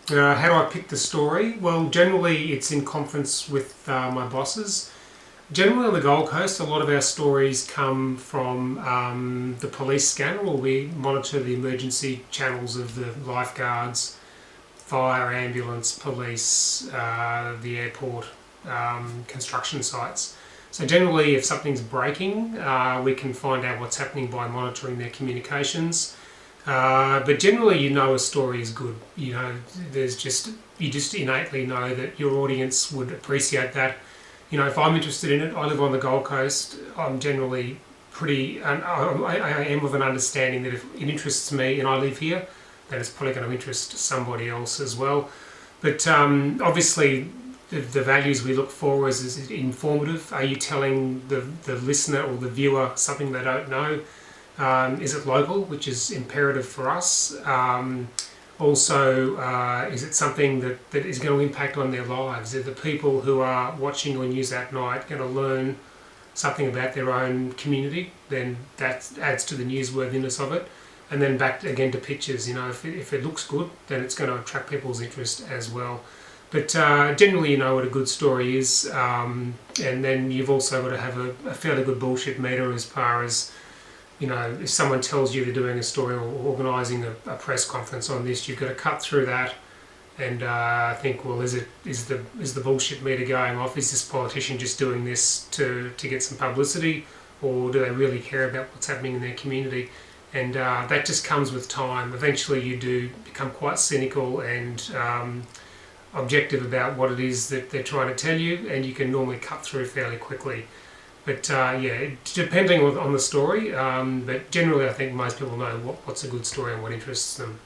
How do I pick the story? Well, generally it's in conference with my bosses. Generally on the Gold Coast, a lot of our stories come from the police scanner, or we monitor the emergency channels of the lifeguards, fire, ambulance, police, the airport, construction sites. So generally, if something's breaking, we can find out what's happening by monitoring their communications. But generally, you know a story is good. You know, you just innately know that your audience would appreciate that. You know, if I'm interested in it, I live on the Gold Coast. I'm generally I am of an understanding that if it interests me and I live here, then it's probably going to interest somebody else as well. But obviously, the values we look for is it informative? Are you telling the listener or the viewer something they don't know? Is it local, which is imperative for us? Also, is it something that is going to impact on their lives? Are the people who are watching your news that night going to learn something about their own community? Then that adds to the newsworthiness of it. And then back again to pictures. You know, if it looks good, then it's going to attract people's interest as well. But generally, you know what a good story is, and then you've also got to have a fairly good bullshit meter as far as, you know, if someone tells you they're doing a story or organising a press conference on this, you've got to cut through that and think, well, is the bullshit meter going off? Is this politician just doing this to get some publicity, or do they really care about what's happening in their community? And that just comes with time. Eventually, you do become quite cynical and objective about what it is that they're trying to tell you, and you can normally cut through fairly quickly. But yeah, depending on the story, but generally I think most people know what's a good story and what interests them.